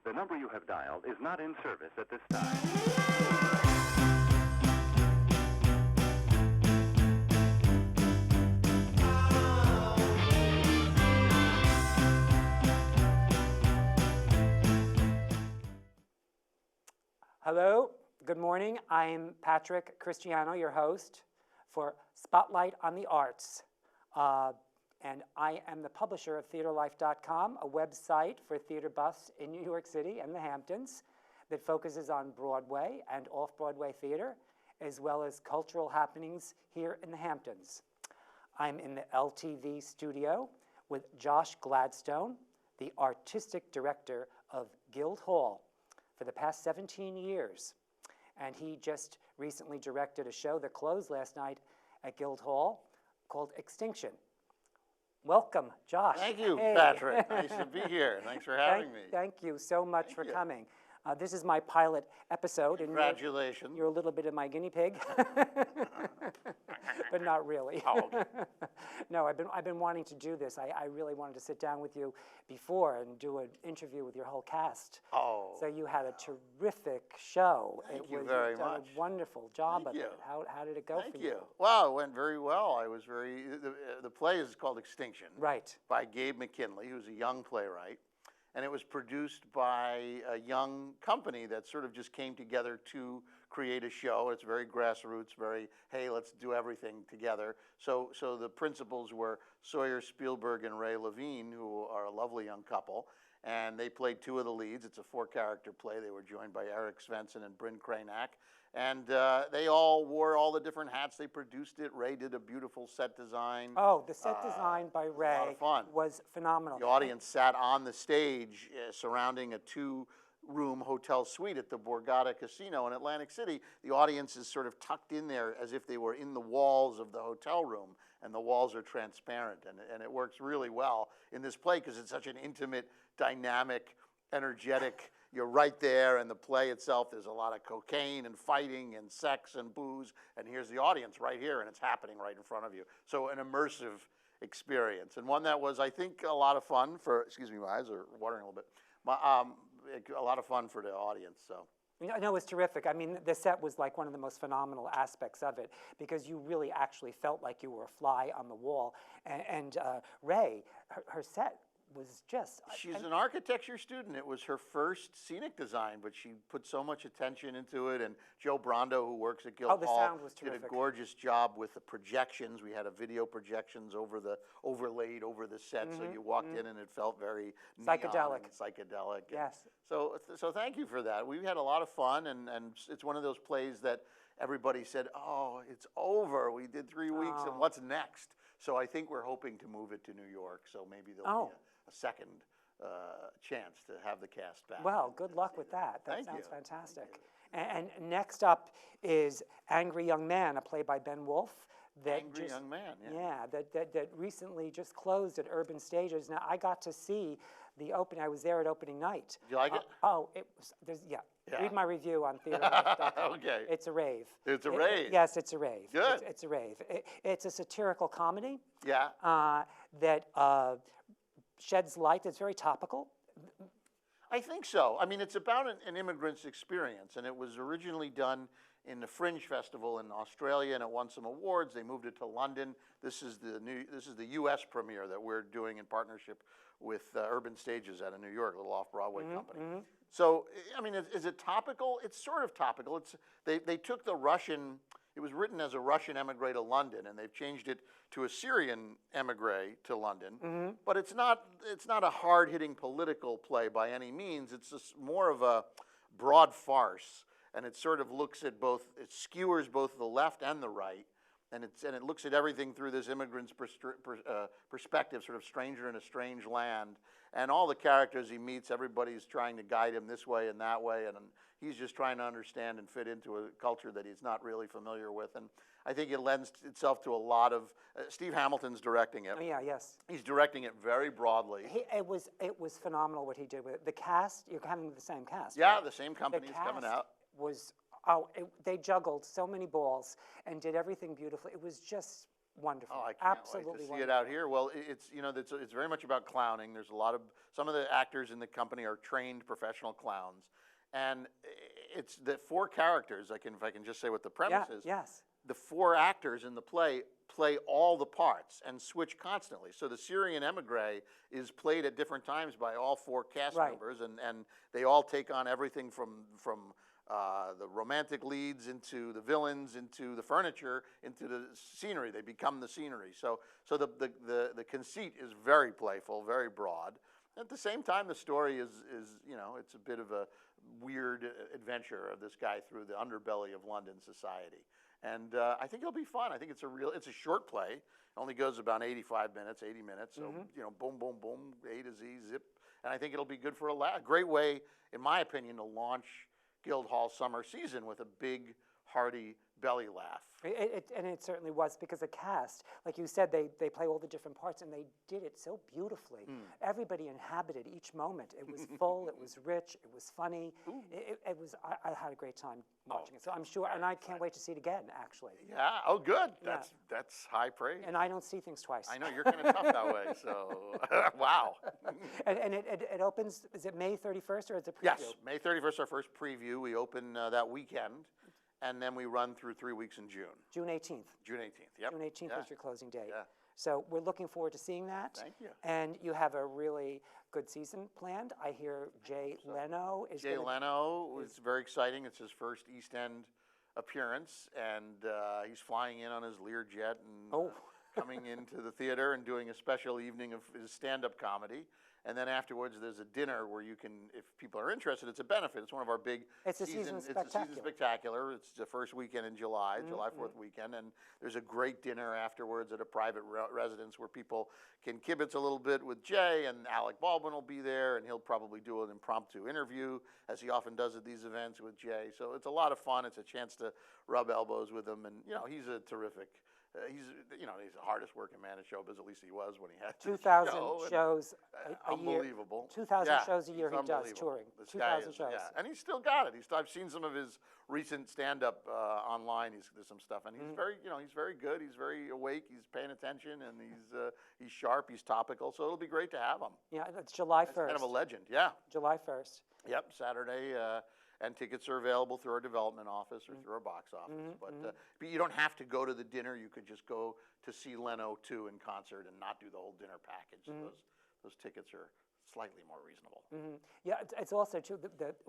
The number you have dialed is not in service at this time. Hello, good morning. I'm Patrick Cristiano, your host for Spotlight on the Arts. And I am the publisher of TheaterLife.com, a website for theater buffs in New York City and the Hamptons that focuses on Broadway and off-Broadway theater, as well as cultural happenings here in the Hamptons. I'm in the LTV studio with Josh Gladstone, the artistic director of Guildhall for the past 17 years. And he just recently directed a show that closed last night at Guildhall called Extinction. Welcome, Josh. Thank you, Hey. Patrick. Nice to be here. Thanks for having me. Thank you so much Thank for you. coming. This is my pilot episode. Congratulations. And you're a little bit of my guinea pig, but not really. Oh, okay. No, I've been wanting to do this. I really wanted to sit down with you before and do an interview with your whole cast. Oh. So you had a terrific show. Thank you You've very done much. a wonderful job Thank of you. it. How did it go Thank for you. Well, it went very well. I was very, the play is called Extinction. Right. By Gabe McKinley, who's a young playwright. And it was produced by a young company that sort of just came together to create a show. It's very grassroots, very, hey, let's do everything together. So the principals were Sawyer Spielberg and Ray Levine, who are a lovely young couple. And they played two of the leads. It's a 4-character play. They were joined by Eric Svensson and Bryn Kranak. And they all wore all the different hats. They produced it. Ray did a beautiful set design. Oh, the set design by Ray a lot of fun. was phenomenal. The audience sat on the stage surrounding a 2-room hotel suite at the Borgata Casino in Atlantic City. The audience is sort of tucked in there as if they were in the walls of the hotel room, and the walls are transparent, and it works really well in this play because it's such an intimate, dynamic, energetic. You're right there, and the play itself, there's a lot of cocaine and fighting and sex and booze, and here's the audience right here, and it's happening right in front of you. So an immersive experience, and one that was, I think, a lot of fun for, excuse me, my eyes are watering a little bit, a lot of fun for the audience, so. No, it was terrific. I mean, the set was like one of the most phenomenal aspects of it because you really actually felt like you were a fly on the wall. And Ray, her set was just... She's an architecture student. It was her first scenic design, but she put so much attention into it. And Joe Brondo, who works at Guildhall, the sound was did a terrific. gorgeous job with the projections. We had a video projections overlaid over the set, so you walked in and it felt very Psychedelic. neon and psychedelic. Yes. So thank you for that. We had a lot of fun, and it's one of those plays that everybody said, oh, it's over. We did 3 weeks, and what's next? So I think we're hoping to move it to New York, so maybe there'll be a second chance to have the cast back. Well, good luck with that. That Thank sounds you. fantastic. And next up is Angry Young Man, a play by Ben Wolfe. Angry Young Man, yeah. That recently just closed at Urban Stages. Now, I got to see the opening. I was there at opening night. Did you like it? It was, Yeah. Read my review on theaterlife.com. Okay. It's a rave. It's a rave. Yes, it's a rave. Good. It's a rave. It's a satirical comedy Yeah. that sheds light. It's very topical. I think so. I mean, it's about an immigrant's experience, and it was originally done in the Fringe Festival in Australia, and it won some awards. They moved it to London. This is the U.S. premiere that we're doing in partnership with Urban Stages out of New York, a little off-Broadway company. So, I mean, is it topical? It's sort of topical. They took the Russian. It was written as a Russian emigre to London, and they've changed it to a Syrian emigre to London. But it's not a hard-hitting political play by any means. It's just more of a broad farce, and it sort of looks at both. It skewers both the left and the right, and it looks at everything through this immigrant's perspective, sort of stranger in a strange land. And all the characters he meets, everybody's trying to guide him this way and that way, and he's just trying to understand and fit into a culture that he's not really familiar with. And I think it lends itself to a lot of, Steve Hamilton's directing it. Oh, yeah, yes. He's directing it very broadly. It was phenomenal what he did with it. The cast, you're having the same cast. Yeah, right? the same company is coming out. Was, they juggled so many balls and did everything beautifully. It was just wonderful. Oh, I can't Absolutely wait to see wonderful. it out here. Well, it's it's very much about clowning. There's a lot of some of the actors in the company are trained professional clowns, and it's the four characters. If I can just say what the premise is. Yes. The four actors in the play all the parts and switch constantly. So the Syrian emigre is played at different times by all four cast Right. members, and they all take on everything from the romantic leads into the villains, into the furniture, into the scenery. They become the scenery. So the conceit is very playful, very broad. At the same time, the story is it's a bit of a weird adventure of this guy through the underbelly of London society. And I think it'll be fun. I think it's a short play. It only goes about 85 minutes, 80 minutes. So, boom, boom, boom, A to Z, zip. And I think it'll be good for a great way, in my opinion, to launch Guildhall summer season with a big, hearty belly laugh. And it certainly was, because the cast, like you said, they play all the different parts, and they did it so beautifully. Everybody inhabited each moment. It was full, it was rich, it was funny. It was. I had a great time watching it. So I'm sure, and I can't wait to see it again, actually. Yeah. Oh, good. Yeah. That's high praise. And I don't see things twice. I know you're kind of tough that way. So, wow. And it opens. Is it May 31st, or is it preview? Yes, May 31st, our first preview. We open that weekend. And then we run through 3 weeks in June. June 18th. June 18th, yep. June 18th Yeah. is your closing date. Yeah. So we're looking forward to seeing that. Thank you. And you have a really good season planned. I hear Jay Leno is Jay gonna- Leno is very exciting. It's his first East End appearance, and he's flying in on his Learjet and coming into the theater and doing a special evening of his stand-up comedy. And then afterwards, there's a dinner where you can, if people are interested, it's a benefit. It's one of our big It's a season It's a spectacular. season spectacular. It's the first weekend in July, July 4th weekend, and there's a great dinner afterwards at a private residence where people can kibitz a little bit with Jay, and Alec Baldwin will be there, and he'll probably do an impromptu interview, as he often does at these events with Jay. So it's a lot of fun. It's a chance to rub elbows with him, and he's a terrific. He's the hardest working man in showbiz. At least he was when he had 2,000 show, shows a year. unbelievable. 2,000 Yeah, shows a year he's he does unbelievable. touring. This guy 2,000 is- shows. Yeah, and he's still got it. I've seen some of his recent stand-up online. There's some stuff, and he's he's very good. He's very awake. He's paying attention, and he's sharp. He's topical. So it'll be great to have him. Yeah, it's July He's 1st. kind of a legend. Yeah. July 1st. Yep, Saturday, and tickets are available through our development office or through our box office. But you don't have to go to the dinner. You could just go to see Leno too in concert and not do the whole dinner package. So those tickets are slightly more reasonable. Yeah, it's also too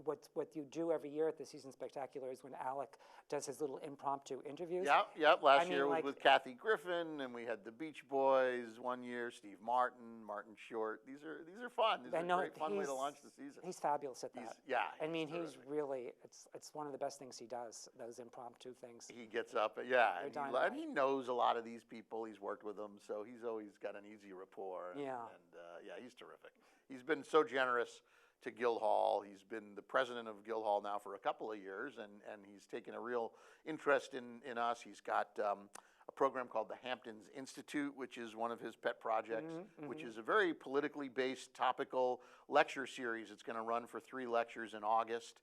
what you do every year at the Season Spectacular is when Alec does his little impromptu interviews. Yep. Last I mean, year was like- with Kathy Griffin, and we had the Beach Boys one year. Steve Martin, Martin Short. These are fun. These are a great fun way to launch the season. He's fabulous at that. I mean, he's terrific. really it's one of the best things he does. Those impromptu things. He gets up, yeah, and dynamite. he knows a lot of these people. He's worked with them, so he's always got an easy rapport. And he's terrific. He's been so generous to Guildhall. He's been the president of Guildhall now for a couple of years, and he's taken a real interest in us. He's got a program called the Hamptons Institute, which is one of his pet projects, which is a very politically based, topical lecture series. It's going to run for 3 lectures in August.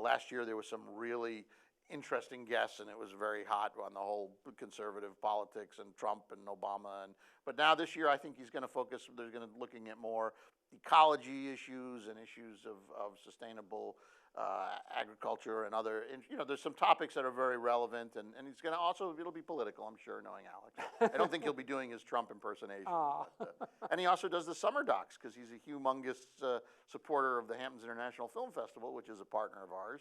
Last year there was some really interesting guests, and it was very hot on the whole conservative politics and Trump and Obama. But now this year, I think he's going to focus. They're going to looking at more ecology issues and issues of sustainable agriculture and other. And, there's some topics that are very relevant, and he's going to also. It'll be political, I'm sure, knowing Alex. I don't think he'll be doing his Trump impersonation. But, and he also does the summer docs because he's a humongous supporter of the Hamptons International Film Festival, which is a partner of ours.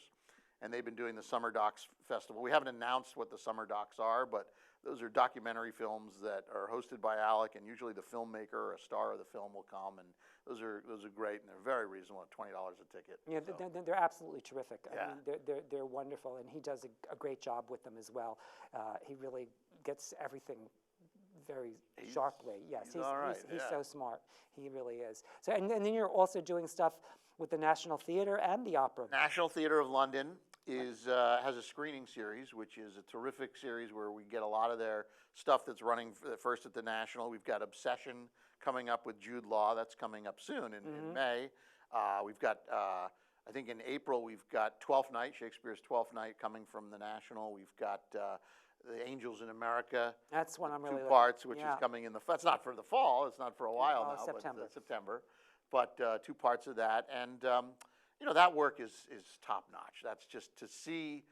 And they've been doing the Summer Docs Festival. We haven't announced what the Summer Docs are, but those are documentary films that are hosted by Alec, and usually the filmmaker or a star of the film will come, and those are great, and they're very reasonable at $20 a ticket. Yeah, so. they're absolutely terrific. Yeah. I mean, they're wonderful, and he does a great job with them as well. He really gets everything very sharply. Yes, he's all right, he's yeah. so smart. He really is. So, and then you're also doing stuff with the National Theatre and the Opera. National Theatre of London has a screening series, which is a terrific series where we get a lot of their stuff that's running first at the National. We've got Obsession coming up with Jude Law. That's coming up soon in May. We've got, I think in April, we've got Twelfth Night, Shakespeare's Twelfth Night coming from the National. We've got The Angels in America. That's one I'm really two looking. parts, which Yeah. is coming in the. That's not for the fall. It's not for a while now, September. but September. But 2 parts of that, and that work is top notch. That's just to see,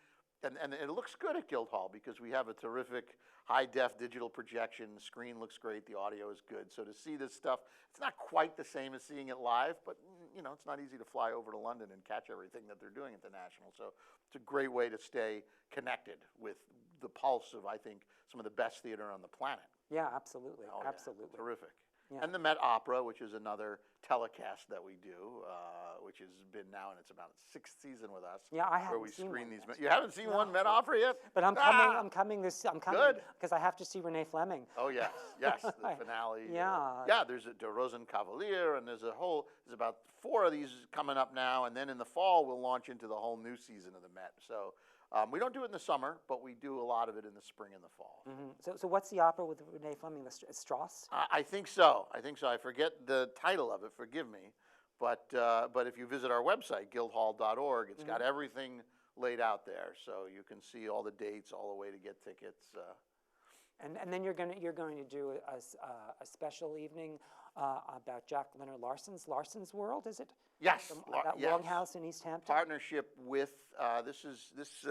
and it looks good at Guildhall because we have a terrific high def digital projection. The screen looks great. The audio is good. So to see this stuff, it's not quite the same as seeing it live, but it's not easy to fly over to London and catch everything that they're doing at the National. So it's a great way to stay connected with the pulse of, I think, some of the best theater on the planet. Yeah, absolutely, Oh, yeah. absolutely. Terrific. Yeah. And the Met Opera, which is another telecast that we do, which has been now in its about 6th season with us. Yeah, I where haven't we seen screen one these. yet. You haven't seen one Met Opera yet? But I'm coming Good. because I have to see Renee Fleming. Oh yes, the finale. Yeah. Yeah. There's a De Rosenkavalier, and there's about 4 of these coming up now, and then in the fall we'll launch into the whole new season of the Met. So we don't do it in the summer, but we do a lot of it in the spring and the fall. Mm-hmm. So what's the opera with Renee Fleming? Strauss? I think so. I forget the title of it. Forgive me, but if you visit our website guildhall.org, it's got everything laid out there, so you can see all the dates, all the way to get tickets. And then you're going to do a special evening about Jack Leonard Larson's World, is it? Yes, That yes. Longhouse in East Hampton. Partnership with this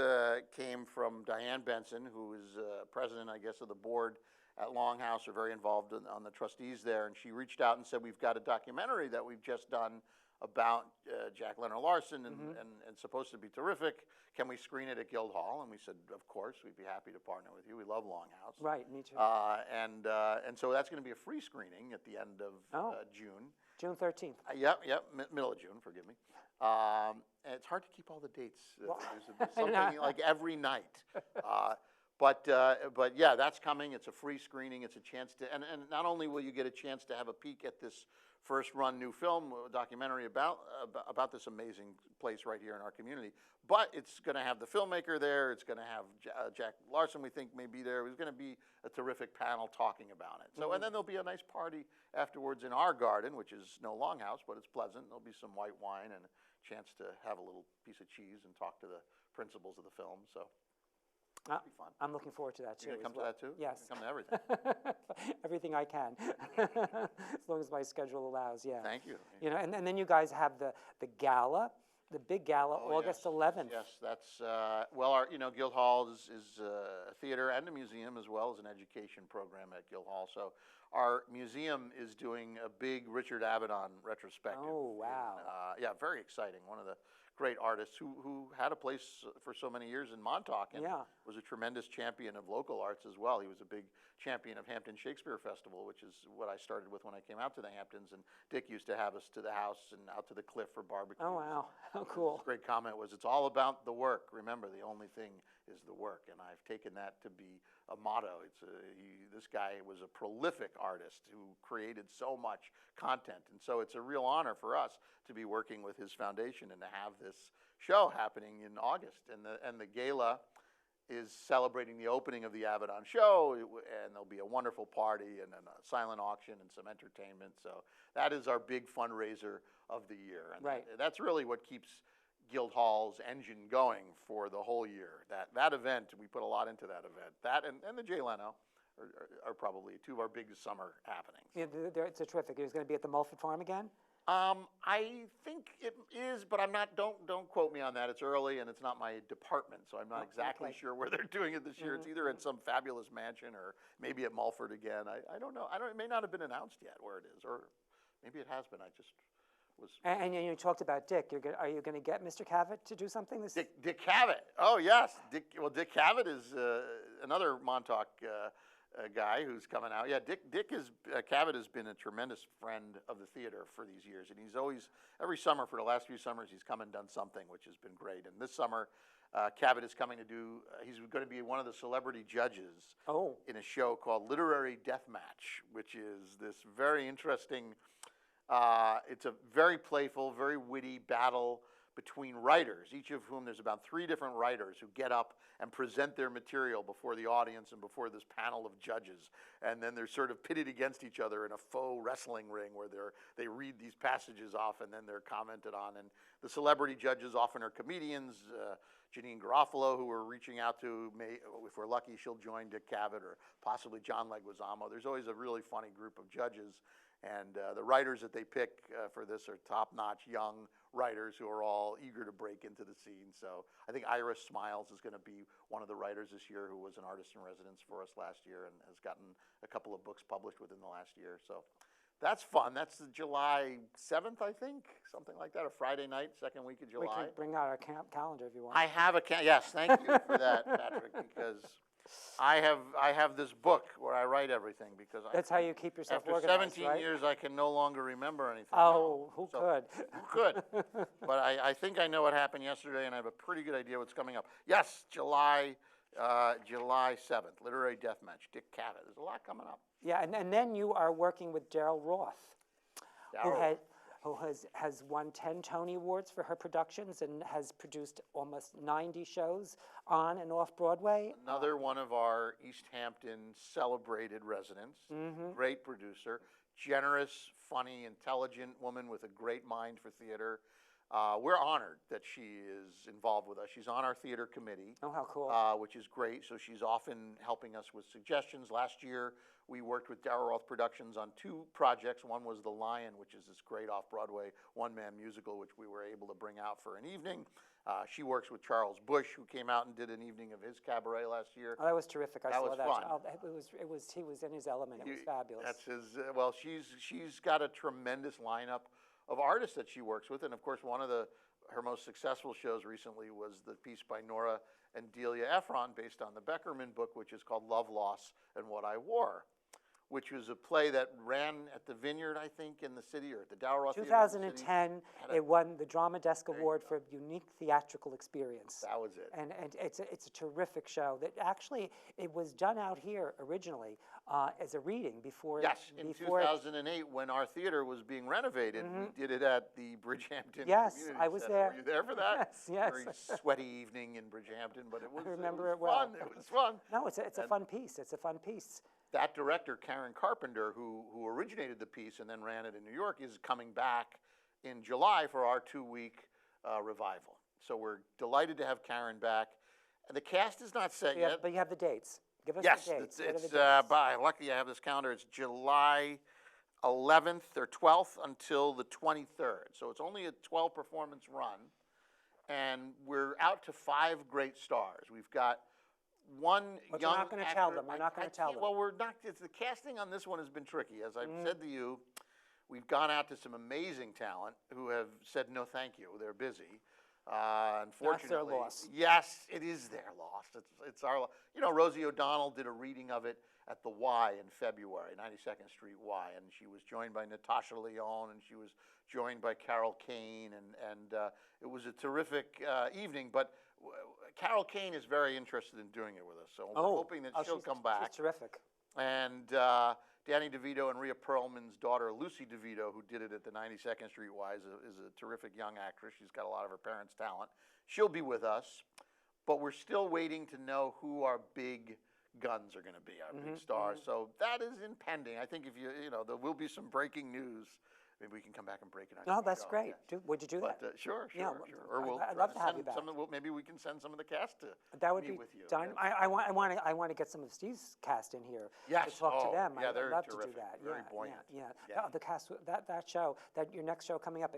came from Diane Benson, who is president, I guess, of the board at Longhouse, are very involved on the trustees there, and she reached out and said, we've got a documentary that we've just done about Jack Leonard Larson and supposed to be terrific. Can we screen it at Guildhall? And we said, of course, we'd be happy to partner with you. We love Longhouse. Right, me too. And so that's going to be a free screening at the end of June. June 13th. Yep, middle of June, forgive me. And it's hard to keep all the dates. There's something like every night. But yeah, that's coming. It's a free screening. It's a chance to, and not only will you get a chance to have a peek at this first run new film documentary about this amazing place right here in our community, but it's going to have the filmmaker there. It's going to have Jack Larson, we think, may be there. There's going to be a terrific panel talking about it. So, and then there'll be a nice party afterwards in our garden, which is no Longhouse, but it's pleasant. There'll be some white wine and a chance to have a little piece of cheese and talk to the principals of the film. So it'll be fun. I'm looking forward to that too. You gonna come to that too? Yes. Come to everything. Everything I can, as long as my schedule allows. Yeah. Thank you. And then you guys have the gala, the big gala, August 11th. Yes, that's our Guildhall is a theater and a museum as well as an education program at Guildhall. So our museum is doing a big Richard Avedon retrospective. Oh wow! Yeah, very exciting. One of the great artists who had a place for so many years in Montauk and was a tremendous champion of local arts as well. He was a big champion of Hampton Shakespeare Festival, which is what I started with when I came out to the Hamptons. And Dick used to have us to the house and out to the cliff for barbecues. Oh wow, how cool! His great comment was, "It's all about the work. Remember, the only thing is the work." And I've taken that to be a motto. This guy was a prolific artist who created so much content, and so it's a real honor for us to be working with his foundation and to have this show happening in August. And the gala is celebrating the opening of the Avedon show, and there'll be a wonderful party and a silent auction and some entertainment. So that is our big fundraiser of the year, and that's really what keeps Guildhall's engine going for the whole year. That event, we put a lot into that event. That and the Jay Leno are probably 2 of our biggest summer happenings. Yeah, it's a terrific. It's going to be at the Mulford Farm again? I think it is, but I'm not. Don't quote me on that. It's early and it's not my department, so I'm not exactly sure where they're doing it this year. It's either at some fabulous mansion or maybe at Mulford again. I don't know. It may not have been announced yet where it is, or maybe it has been. I just was. And you talked about Dick. Are you going to get Mr. Cavett to do something this? Dick Cavett. Oh yes, Dick Cavett is another Montauk guy who's coming out. Yeah, Cavett has been a tremendous friend of the theater for these years, and he's always, every summer for the last few summers, he's come and done something, which has been great. And this summer, Cavett is coming to do, he's going to be one of the celebrity judges in a show called Literary Deathmatch, which is this very interesting, it's a very playful, very witty battle between writers, each of whom there's about 3 different writers who get up and present their material before the audience and before this panel of judges. And then they're sort of pitted against each other in a faux wrestling ring where they read these passages off and then they're commented on. And the celebrity judges often are comedians. Janine Garofalo, who we're reaching out to, if we're lucky, she'll join Dick Cavett, or possibly John Leguizamo. There's always a really funny group of judges. And the writers that they pick for this are top-notch young writers who are all eager to break into the scene. So I think Iris Smiles is going to be one of the writers this year, who was an artist in residence for us last year and has gotten a couple of books published within the last year. So that's fun. That's July 7th, I think, something like that, a Friday night, second week of We July. can bring out our calendar if you want. I have yes, thank you for that, Patrick, because I have this book where I write everything, because That's how you keep yourself after organized, 17 right? years, I can no longer remember anything. Oh, who So- could? Who could? But I think I know what happened yesterday, and I have a pretty good idea what's coming up. Yes, July 7th, Literary Deathmatch, Dick Cavett. There's a lot coming up. Yeah, and then you are working with Daryl Roth, Darryl. who has won 10 Tony Awards for her productions and has produced almost 90 shows on and off Broadway. Another one of our East Hampton celebrated residents, great producer, generous, funny, intelligent woman with a great mind for theater. We're honored that she is involved with us. She's on our theater committee. Oh, how cool. Which is great. So she's often helping us with suggestions. Last year, we worked with Daryl Roth Productions on 2 projects. One was The Lion, which is this great off-Broadway one-man musical, which we were able to bring out for an evening. She works with Charles Bush, who came out and did an evening of his cabaret last year. Oh, that was terrific. I That saw was that. fun. Oh, he was in his element. It was fabulous. That's his. Well, she's got a tremendous lineup of artists that she works with, and of course, one of her most successful shows recently was the piece by Nora and Delia Ephron, based on the Beckerman book, which is called Love, Loss, and What I Wore, which was a play that ran at the Vineyard, I think, in the city, or at the Daryl Roth Theater in the city. 2010, it won the Drama Desk Award for Unique Theatrical Experience. That was it. And it's a terrific show that actually, it was done out here originally as a reading before. Yes, in before 2008, when our theater was being renovated, we did it at the Bridgehampton Yes, Community I was Center. there. Were you there for that? Yes. Very sweaty evening in Bridgehampton, but it was, remember it was it well. fun. It was fun. No, it's a fun piece. It's a fun piece. That director, Karen Carpenter, who originated the piece and then ran it in New York, is coming back in July for our 2-week revival. So we're delighted to have Karen back. The cast is not set yet. But you have the dates. Give us Yes, the dates. What are it's the dates? luckily I have this calendar. It's July 11th or 12th until the 23rd. So it's only a 12-performance run, and we're out to 5 great stars. We've got one But young we're not gonna actor. tell them. We're not gonna tell can't- them. Well, we're not. The casting on this one has been tricky. As I've said to you, we've gone out to some amazing talent who have said no, thank you. They're busy. Unfortunately, That's their loss. Yes, it is their loss. It's our. Rosie O'Donnell did a reading of it at the Y in February, 92nd Street Y, and she was joined by Natasha Lyonne, and she was joined by Carol Kane, and it was a terrific evening. But Carol Kane is very interested in doing it with us, so we're hoping that she'll come back. She's terrific. And Danny DeVito and Rhea Perlman's daughter, Lucy DeVito, who did it at the 92nd Street Y, is a terrific young actress. She's got a lot of her parents' talent. She'll be with us, but we're still waiting to know who our big guns are going to be, our big stars. So that is impending. I think if there will be some breaking news. Maybe we can come back and break it on. No, that's show. great. Yes. Would you do that? But sure. Yeah, Or we'll I'd try love to have you send back. maybe we can send some of the cast to That would meet be with you. done. I want to get some of Steve's cast in here Yes. to talk Oh, to them. yeah, I'd they're love to do terrific. that. Very yeah, buoyant. Yeah. Yeah. The cast that show your next show coming up,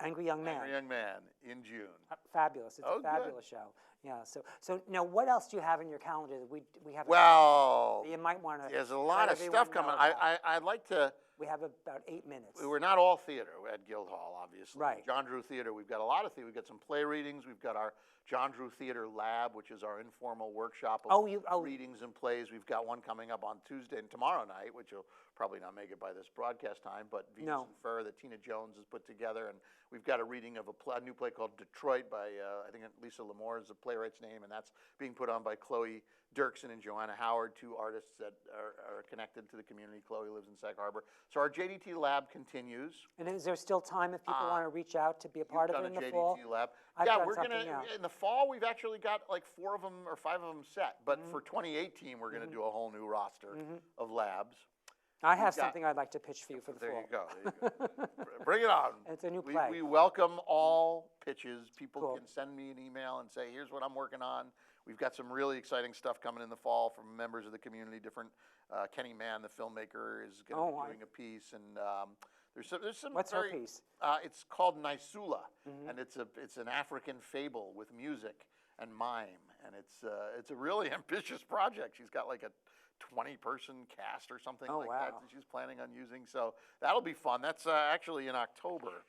Angry Young Man. Angry Young Man in June. Fabulous. It's Oh, a fabulous show. Yeah. So now, what else do you have in your calendar that we haven't? Well, you might want to. there's a lot of stuff coming. I'd like to. We have about 8 minutes. We're not all theater at Guildhall, obviously. Right. John Drew Theater, we've got a lot of theater. We've got some play readings. We've got our John Drew Theater Lab, which is our informal workshop of readings and plays. We've got one coming up on Tuesday and tomorrow night, which will probably not make it by this broadcast time, but Venus and Fur that Tina Jones has put together. And we've got a reading of a new play called Detroit by, I think Lisa Lamore is the play playwright's name, and that's being put on by Chloe Dirksen and Joanna Howard, two artists that are connected to the community. Chloe lives in Sag Harbor. So our JDT lab continues. And is there still time if people want to reach out to be a part of it in the fall? JDT lab. I've Yeah, done we're something gonna now. in the fall. We've actually got like 4 of them or 5 of them set. But for 2018, we're gonna do a whole new roster of labs. I have got- something I'd like to pitch for you for the There fall. you go. There you go. Bring it on. It's a new play. We welcome all pitches. People Cool. can send me an email and say, here's what I'm working on. We've got some really exciting stuff coming in the fall from members of the community. Different Kenny Mann, the filmmaker, is going to be doing a piece, and there's some. What's her very, piece? It's called Nisula, and it's an African fable with music and mime, and it's a really ambitious project. She's got like a 20-person cast or something like that she's planning on using. So that'll be fun. That's actually in October.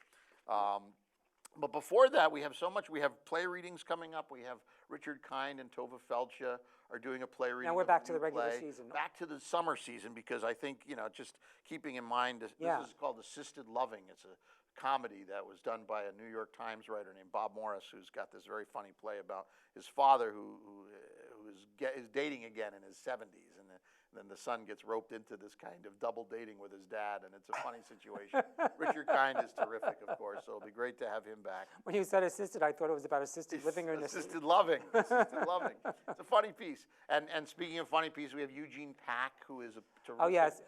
But before that, we have so much. We have play readings coming up. We have Richard Kind and Tova Feldscha are doing a play reading. Now we're of a back to new the regular play. season. Back to the summer season, because I think, just keeping in mind, this is called Assisted Loving. It's a comedy that was done by a New York Times writer named Bob Morris, who's got this very funny play about his father who is dating again in his 70s, and then the son gets roped into this kind of double dating with his dad, and it's a funny situation. Richard Kind is terrific, of course, so it'll be great to have him back. When you said assisted, I thought it was about assisted living or Assisted loving. Assisted loving. It's a funny piece. And speaking of funny piece, we have Eugene Pack, who is a terrific,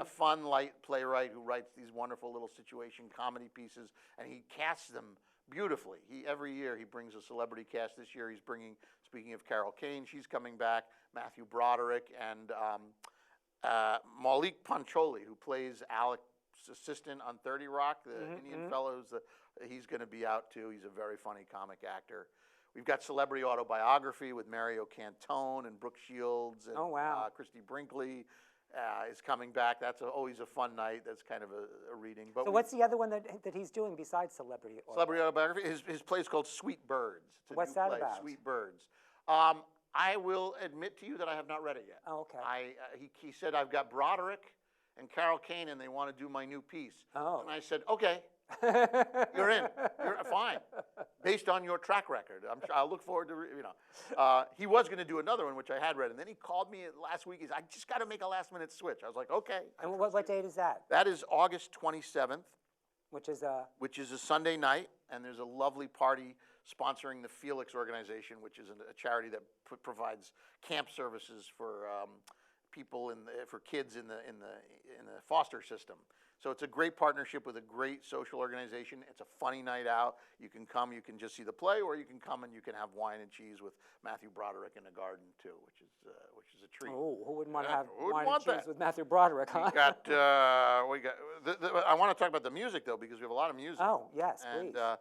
a fun, light playwright who writes these wonderful little situation comedy pieces, and he casts them beautifully. Every year he brings a celebrity cast. This year he's bringing, speaking of Carol Kane, she's coming back, Matthew Broderick, and Malik Pancholi, who plays Alec's assistant on 30 Rock, the Indian fellow he's going to be out too. He's a very funny comic actor. We've got celebrity autobiography with Mario Cantone and Brooke Shields and Christy Brinkley is coming back. That's always a fun night. That's kind of a reading. But so what's the other one that he's doing besides celebrity? Celebrity autobiography. His play is called Sweet Birds. It's a What's new that play, about? Sweet Birds. I will admit to you that I have not read it yet. Oh, okay. He said, I've got Broderick and Carol Kane, and they want to do my new piece. Oh. And I said, okay, you're in. You're fine. Based on your track record, I'll look forward to, he was going to do another one, which I had read, and then he called me last week. He said, I just got to make a last-minute switch. I was like, okay. And what date is that? That is August 27th. Which is a Sunday night, and there's a lovely party sponsoring the Felix organization, which is a charity that provides camp services for people for kids in the foster system. So it's a great partnership with a great social organization. It's a funny night out. You can come, you can just see the play, or you can come and you can have wine and cheese with Matthew Broderick in the garden too, which is a treat. Oh, who wouldn't want to have who wouldn't wine and want cheese with Matthew Broderick, huh? I want to talk about the music though, because we have a lot of music. Oh, yes, and, please.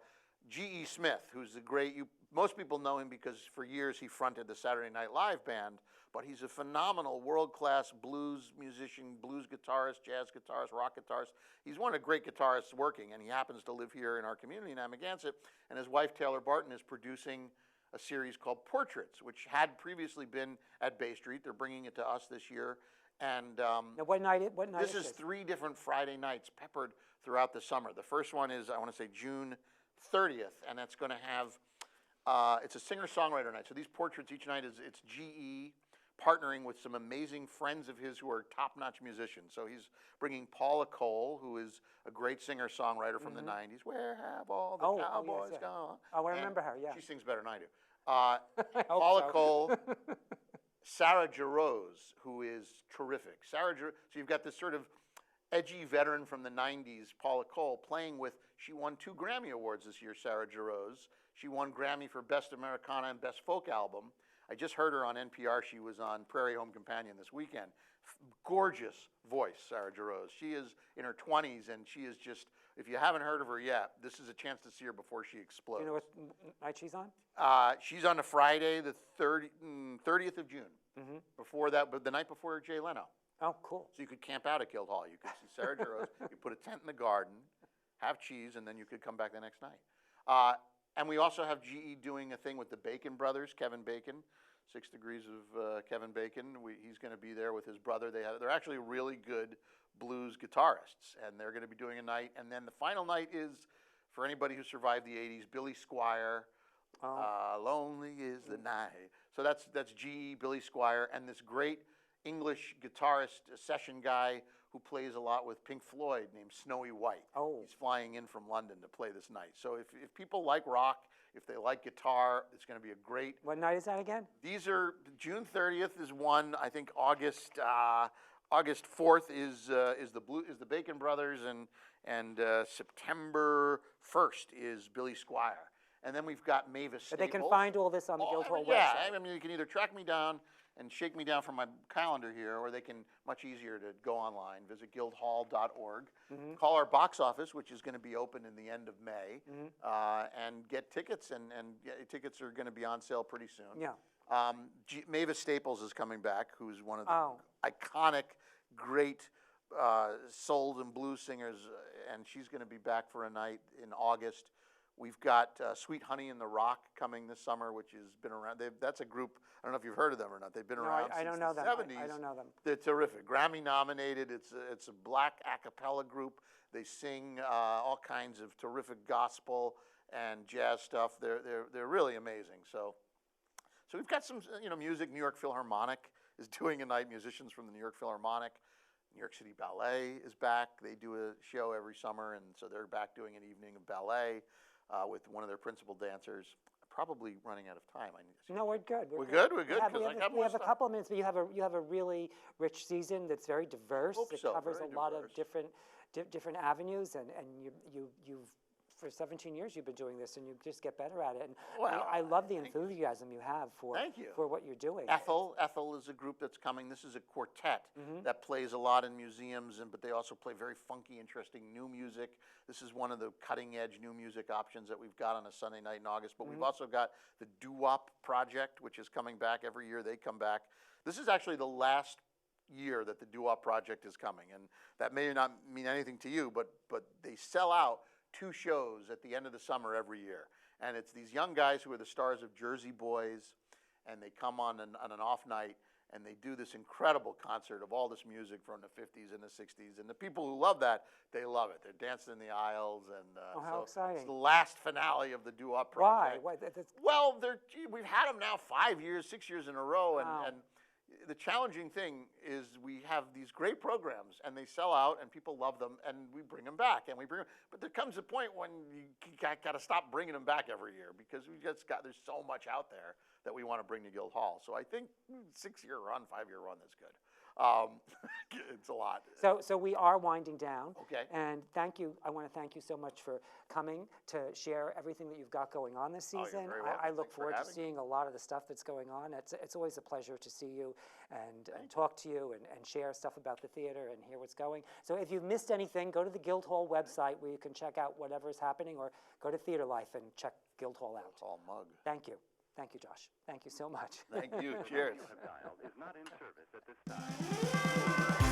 G.E. Smith, who's the great, most people know him because for years he fronted the Saturday Night Live band, but he's a phenomenal world-class blues musician, blues guitarist, jazz guitarist, rock guitarist. He's one of the great guitarists working, and he happens to live here in our community in Amagansett, and his wife Taylor Barton is producing a series called Portraits, which had previously been at Bay Street. They're bringing it to us this year. And now what night this is 3 different Friday nights peppered throughout the summer. The first one is, I want to say, June 30th, and that's going to have, it's a singer-songwriter night. So these portraits, each night it's GE partnering with some amazing friends of his who are top-notch musicians. So he's bringing Paula Cole, who is a great singer-songwriter from the 90s. Where have all the cowboys gone? Oh, I remember her, yeah. She sings better than I do. Paula Cole, Sarah Jarosz, who is terrific. So you've got this sort of edgy veteran from the 90s, Paula Cole, playing with, she won 2 Grammy Awards this year, Sarah Jarosz. She won Grammy for Best Americana and Best Folk Album. I just heard her on NPR. She was on Prairie Home Companion this weekend. Gorgeous voice, Sarah Jarosz. She is in her 20s, and she is just, if you haven't heard of her yet, this is a chance to see her before she explodes. Do you know what night she's on? She's on a Friday, the 30th of June. Before that, but the night before Jay Leno. Oh, cool. So you could camp out at Guildhall. You could see Sarah Jarosz. You put a tent in the garden, have cheese, and then you could come back the next night. And we also have GE doing a thing with the Bacon brothers, Kevin Bacon, 6 Degrees of Kevin Bacon. He's going to be there with his brother. They're actually really good blues guitarists, and they're going to be doing a night. And then the final night is, for anybody who survived the 80s, Billy Squier, Lonely is the night. So that's G. Billy Squier, and this great English guitarist, session guy who plays a lot with Pink Floyd named Snowy White. Oh. He's flying in from London to play this night. So if people like rock, if they like guitar, it's going to be a great. What night is that again? These are June 30th is one. I think August 4th is the Bacon Brothers, and September 1st is Billy Squier. And then we've got Mavis Staples. But they can find all this on the Guildhall website. Yeah, I mean, you can either track me down and shake me down from my calendar here, or they can, much easier to go online, visit guildhall.org, call our box office, which is going to be open in the end of May, and get tickets, and tickets are going to be on sale pretty soon. Yeah. Mavis Staples is coming back, who's one of the iconic, great soul and blues singers, and she's going to be back for a night in August. We've got Sweet Honey and the Rock coming this summer, which has been around. That's a group, I don't know if you've heard of them or not. They've been around I since don't know the them. 70s. I don't know them. They're terrific. Grammy nominated. It's a black a cappella group. They sing all kinds of terrific gospel and jazz stuff. They're really amazing. So we've got some music. New York Philharmonic is doing a night. Musicians from the New York Philharmonic. New York City Ballet is back. They do a show every summer, and so they're back doing an evening of ballet. With one of their principal dancers. Probably running out of time. No, we're good. We're good. We have a couple of minutes, but you have a really rich season that's very diverse. It covers a lot of different avenues, and you've for 17 years you've been doing this, and you just get better at it. And I love the enthusiasm you have for what you're doing. Ethel is a group that's coming. This is a quartet that plays a lot in museums, but they also play very funky, interesting new music. This is one of the cutting-edge new music options that we've got on a Sunday night in August. But we've also got the Doo-Wop Project, which is coming back every year. They come back. This is actually the last year that the Doo-Wop Project is coming, and that may not mean anything to you, but they sell out 2 shows at the end of the summer every year. And it's these young guys who are the stars of Jersey Boys, and they come on an off night, and they do this incredible concert of all this music from the 50s and the 60s. And the people who love that, they love it. They're dancing in the aisles. And how exciting. It's the last finale of the Doo-Wop Project. Why? Well, we've had them now 5 years, 6 years in a row, and the challenging thing is we have these great programs, and they sell out, and people love them, and we bring them back, but there comes a point when you got to stop bringing them back every year, because there's so much out there that we want to bring to Guildhall. So I think 6-year run, 5-year run, that's good. It's a lot. So we are winding down. Okay. And thank you. I want to thank you so much for coming to share everything that you've got going on this season. You're very welcome. I look Thanks for forward to having me. seeing a lot of the stuff that's going on. It's always a pleasure to see you and talk to you and share stuff about the theater and hear what's going. So if you've missed anything, go to the Guildhall website where you can check out whatever is happening, or go to Theater Life and check Guildhall out. Guildhall mug. Thank you. Thank you, Josh. Thank you so much. Thank you. Cheers. You have dialed is not in service at this time.